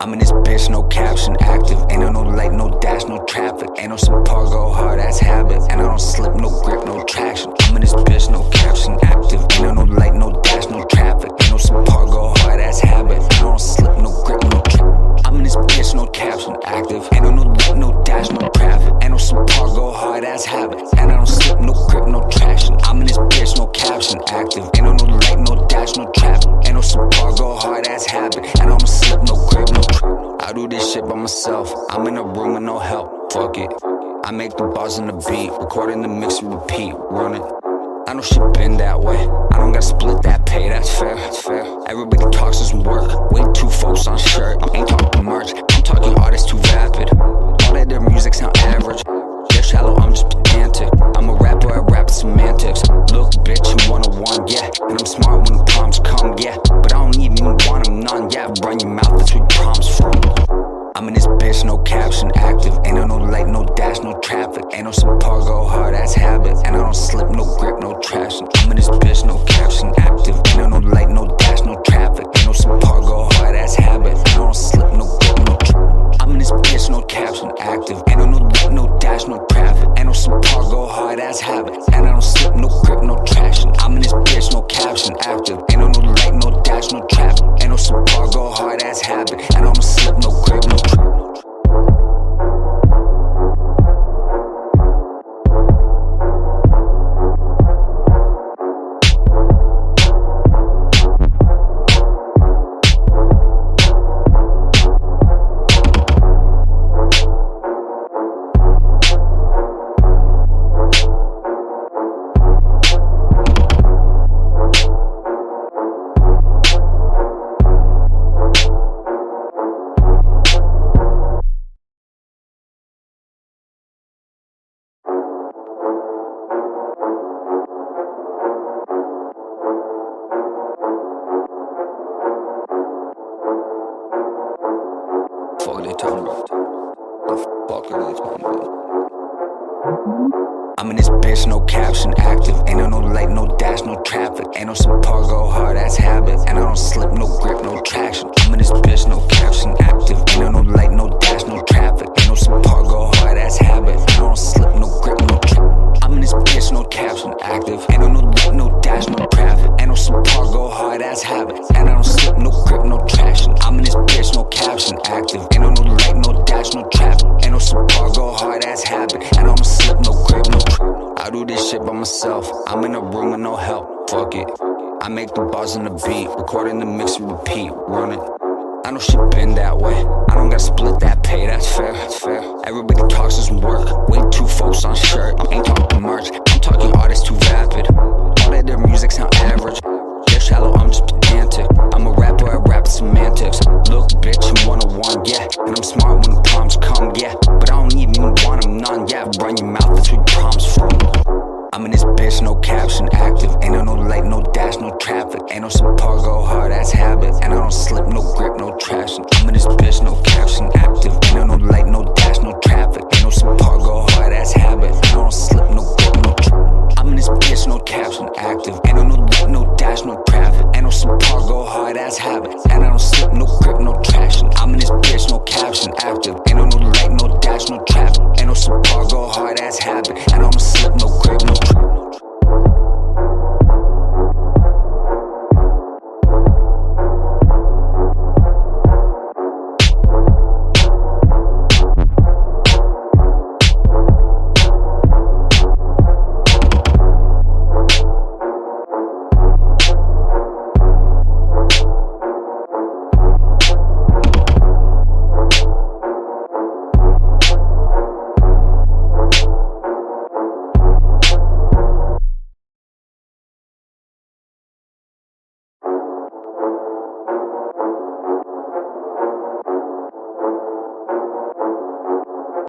I'm in this bitch, no caption, active. Ain't on no light, no dash, no traffic. Ain't no some par, go hard, ass habit. And I don't slip, no grip, no traction. I'm in this bitch, no caption, active. Ain't on no light, no dash, no traffic. Ain't no some par, go hard, ass habit. And I don't slip, no grip, no traction. I'm in this bitch, no caption, active. Ain't on no light, no dash, no traffic. Ain't no some par, go hard, ass habit. And I don't slip, no grip, no traction. I'm in this bitch, no caption, active. Ain't on no light, no dash, no traffic. Ain't no some par, go hard, ass habit. And I don't slip, no grip, no traction. I do this shit by myself. I'm in a room with no help. Fuck it. I make the bars in the beat, recording the mix and repeat, run it. I know shit been that way. I don't gotta split that pay, that's fair. Everybody talks as work. Way too focused on shirt. I ain't talking merch. I'm talking artists too vapid. All that their music sound average. They're shallow, I'm just pedantic. I'm a rapper, I rap semantics. Look, bitch, I'm 101, yeah. And I'm smart when the problems come, yeah. But I don't even want them none, yeah. Run your mouth, that's where your problems from. I'm in this bitch, no caption, active. Ain't on no light, no dash, no traffic. Ain't no some par, go hard, ass habit. And I don't slip, no grip, no traction. I'm in this bitch, no caption, active. Ain't on no light, no dash, no traffic. Ain't no some par, go hard, ass habit. And I don't slip, no grip, no traction. I'm in this bitch, no caption, active. Ain't on no light, no dash, no traffic. Ain't no some par, go hard, ass habit. And I don't slip, no grip, no traction. I'm in this bitch, no caption, active. Ain't on no light, no dash, no traffic. Ain't no some par, go hard, ass habit. And I don't slip, no grip, no traction. Fuck they talking about? The fuck are they talking about? I'm in this bitch, no caption, active. Ain't on no light, no dash, no traffic. Ain't no some par, go hard, ass habit. And I don't slip, no grip, no traction. I'm in this bitch, no caption, active. Ain't on no light, no dash, no traffic. Ain't no some par, go hard, ass habit. And I don't slip, no grip, no traction. I'm in this bitch, no caption, active. Ain't on no light, no dash, no traffic. Ain't no some par, go hard, ass habit. And I don't slip, no grip, no traction. I'm in this bitch, no caption, active. Ain't on no light, no dash, no traffic. Ain't no some par, go hard, ass habit. And I don't slip, no grip, no traction. I do this shit by myself. I'm in a room with no help. Fuck it. I make the bars in the beat, recording the mix and repeat, run it. I know shit been that way. I don't gotta split that pay, that's fair. Everybody talks as work. Way too focused on shirt. I ain't talking merch. I'm talking artists too vapid. All that their music sound average. They're shallow, I'm just pedantic. I'm a rapper, I rap semantics.